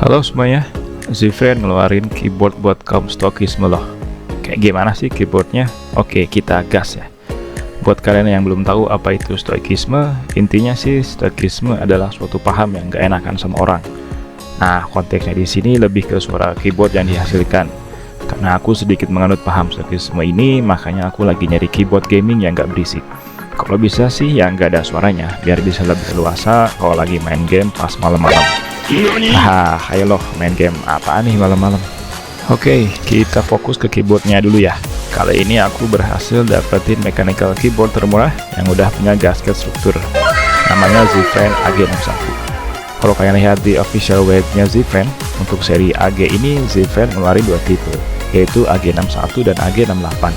Halo semuanya, Zfriend ngeluarin keyboard buat kaum stokisme loh. Kayak gimana sih keyboardnya? Oke, kita gas ya. Buat kalian yang belum tahu apa itu stoikisme, intinya sih stoikisme adalah suatu paham yang gak enakan sama orang. Nah, konteksnya di sini lebih ke suara keyboard yang dihasilkan. Karena aku sedikit menganut paham stoikisme ini, makanya aku lagi nyari keyboard gaming yang gak berisik. Kalau bisa sih yang gak ada suaranya, biar bisa lebih leluasa kalau lagi main game pas malam-malam. Ayo loh, main game apaan nih malam-malam? Oke, kita fokus ke keyboardnya dulu ya. Kali ini aku berhasil dapetin mechanical keyboard termurah yang udah punya gasket struktur. Namanya Zfriend AG61. Kalau kalian lihat di official webnya Zfriend, untuk seri AG ini Zfriend ngeluarin dua tipe, yaitu AG61 dan AG68.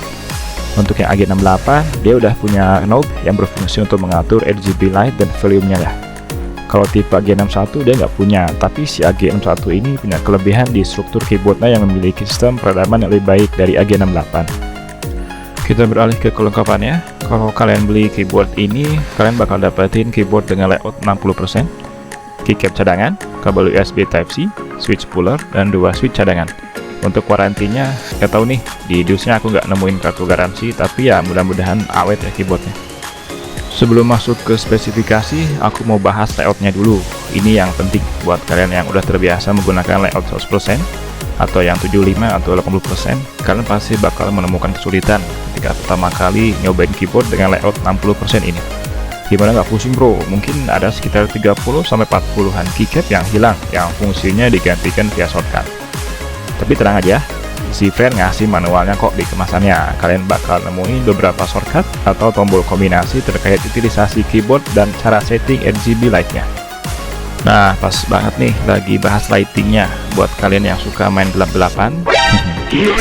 Untuk yang AG68, dia udah punya knob yang berfungsi untuk mengatur RGB light dan volume-nya ya. Kalau tipe AG61 dia nggak punya, tapi si AG61 ini punya kelebihan di struktur keyboardnya yang memiliki sistem peredaman yang lebih baik dari AG68. Kita beralih ke kelengkapannya. Kalau kalian beli keyboard ini, kalian bakal dapetin keyboard dengan layout 60%, keycap cadangan, kabel USB Type-C, switch puller, dan 2 switch cadangan. Untuk warantinya, nggak tahu nih, di dusnya aku nggak nemuin kartu garansi, tapi ya mudah-mudahan awet ya keyboardnya. Sebelum masuk ke spesifikasi, aku mau bahas layoutnya dulu. Ini yang penting buat kalian yang udah terbiasa menggunakan layout 100% atau yang 75 atau 80%, kalian pasti bakal menemukan kesulitan ketika pertama kali nyobain keyboard dengan layout 60% ini. Gimana nggak pusing bro? Mungkin ada sekitar 30-40an keycap yang hilang, yang fungsinya digantikan via shortcut. Tapi tenang aja, Zfriend ngasih manualnya kok di kemasannya. Kalian bakal nemuin beberapa shortcut atau tombol kombinasi terkait utilisasi keyboard dan cara setting RGB lightnya. Nah, pas banget nih lagi bahas lightingnya. Buat kalian yang suka main gelap-gelapan,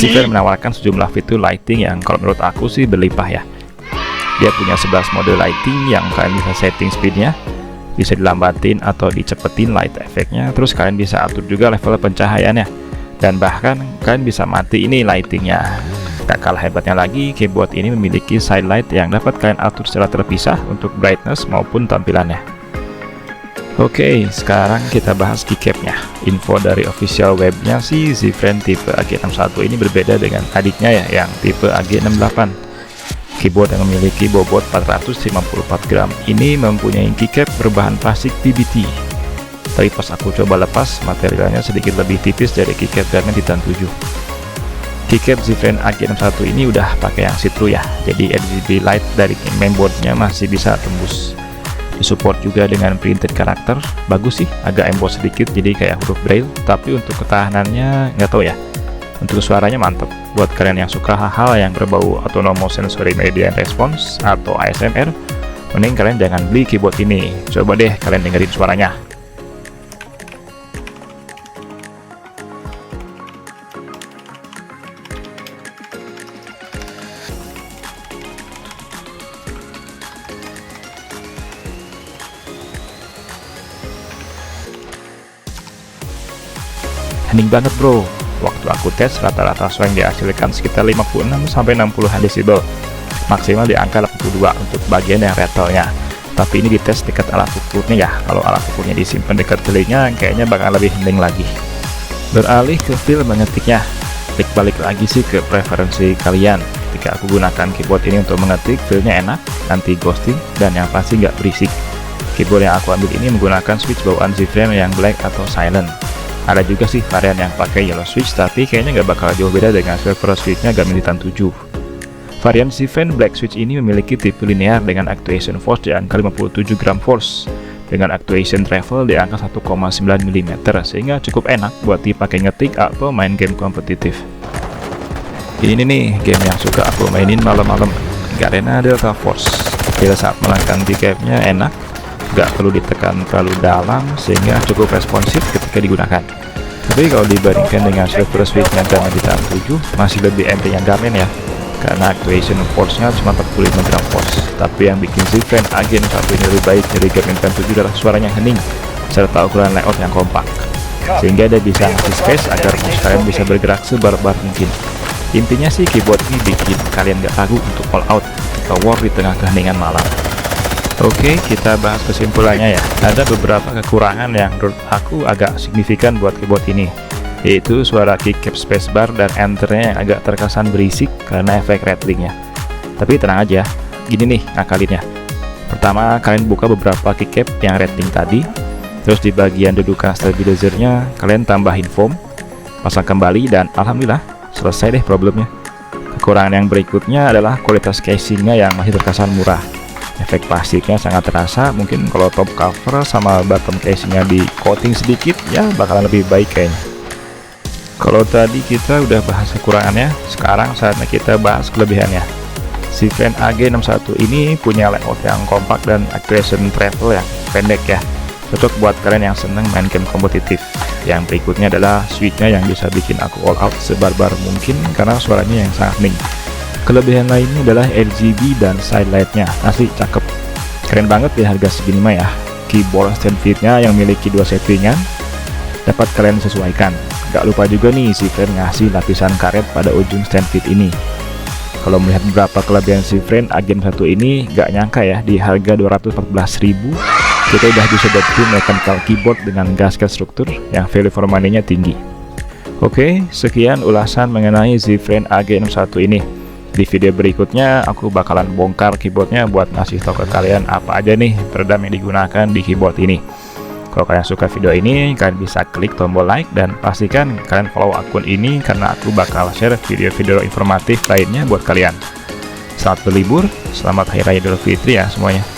Zfriend menawarkan sejumlah fitur lighting yang kalau menurut aku sih berlimpah ya. Dia punya 11 mode lighting yang kalian bisa setting speednya, bisa dilambatin atau dicepetin light efeknya. Terus kalian bisa atur juga level pencahayaannya. Dan bahkan kalian bisa mati ini lightingnya. Tak kalah hebatnya lagi, keyboard ini memiliki side light yang dapat kalian atur secara terpisah untuk brightness maupun tampilannya. Oke, sekarang kita bahas keycapnya. Info dari official webnya sih, Zfriend tipe AG61 ini berbeda dengan adiknya ya, yang tipe AG68. Keyboard yang memiliki bobot 454 gram ini mempunyai keycap berbahan plastik PBT. Tapi pas aku coba lepas, materialnya sedikit lebih tipis dari keycap Garmin Titan 7. Keycap Zfriend AG61 ini udah pakai yang see-through ya, jadi RGB light dari mainboardnya masih bisa tembus. Disupport juga dengan printed karakter, bagus sih, agak emboss sedikit jadi kayak huruf braille, tapi untuk ketahanannya nggak tahu ya. Untuk suaranya mantep. Buat kalian yang suka hal-hal yang berbau autonomous sensory media response atau ASMR, mending kalian jangan beli keyboard ini. Coba deh kalian dengerin suaranya. Hening banget bro. Waktu aku tes rata-rata suara yang dihasilkan sekitar 56-60 desibel, maksimal di angka 82 untuk bagian yang rattle-nya. Tapi ini dites dekat alat ukurnya ya. Kalau alat ukurnya disimpan dekat telinga, kayaknya bakal lebih hening lagi. Beralih ke feel mengetiknya, klik balik lagi sih ke preferensi kalian. Ketika aku gunakan keyboard ini untuk mengetik, feel-nya enak, anti ghosting, dan yang pasti nggak berisik. Keyboard yang aku ambil ini menggunakan switch bawaan Zfriend yang black atau silent. Ada juga sih varian yang pakai yellow switch, tapi kayaknya nggak bakal jauh beda dengan silver switchnya Garmin Titan 7. Varian Zfriend black switch ini memiliki tipe linear dengan actuation force di angka 57 gram force, dengan actuation travel di angka 1,9 mm, sehingga cukup enak buat dipakai ngetik atau main game kompetitif. Ini nih game yang suka aku mainin malam-malam, Garena Delta Force. Feel saat melangkah keycapnya enak, nggak perlu ditekan terlalu dalam sehingga cukup responsif ketika digunakan. Tapi kalau dibandingkan dengan silver switch-nya Garmin Titan 7, masih lebih enteng Garmin ya, karena actuation force-nya cuma 45 gram force. Tapi yang bikin Zfriend AG61 ini lebih baik dari Garmin Titan 7 adalah suaranya hening, serta ukuran layout yang kompak, sehingga dia bisa ngasih space agar mouse kalian bisa bergerak sebar-bar mungkin. Intinya sih keyboard ini bikin kalian gak ragu untuk all out ketika war di tengah keheningan malam. Oke, kita bahas kesimpulannya ya. Ada beberapa kekurangan yang menurut aku agak signifikan buat keyboard ini, yaitu suara keycap spacebar dan enternya yang agak terkesan berisik karena efek rattlingnya. Tapi tenang aja, gini nih ngakalinnya. Pertama, kalian buka beberapa keycap yang rattling tadi, terus di bagian dudukan stabilizernya kalian tambahin foam, pasang kembali, dan alhamdulillah selesai deh problemnya. Kekurangan yang berikutnya adalah kualitas casingnya yang masih terkesan murah. Efek plastiknya sangat terasa, mungkin kalau top cover sama bottom casingnya di coating sedikit ya bakalan lebih baik kayaknya. Kalau tadi kita udah bahas kekurangannya, sekarang saatnya kita bahas kelebihannya. Zfriend AG61 ini punya layout yang kompak dan activation travel yang pendek ya, cocok buat kalian yang seneng main game kompetitif. Yang berikutnya adalah switchnya yang bisa bikin aku all out sebarbar mungkin karena suaranya yang sangat ning. Kelebihan lainnya adalah RGB dan side lightnya, asli cakep. Keren banget di harga segini mah ya. Keyboard stand fitnya yang memiliki dua settingan dapat kalian sesuaikan. Gak lupa juga nih Zfriend ngasih lapisan karet pada ujung stand fit ini. Kalau melihat beberapa kelebihan Zfriend AG61 ini, gak nyangka ya di harga 214.000 kita udah bisa dapetin mechanical keyboard dengan gasket struktur yang value for money-nya tinggi. Oke, sekian ulasan mengenai Zfriend AG61 ini. Di video berikutnya aku bakalan bongkar keyboardnya buat ngasih tau ke kalian apa aja nih peredam yang digunakan di keyboard ini. Kalau kalian suka video ini, kalian bisa klik tombol like dan pastikan kalian follow akun ini karena aku bakal share video-video informatif lainnya buat kalian. Selamat berlibur, selamat Hari Raya Idul Fitri ya semuanya.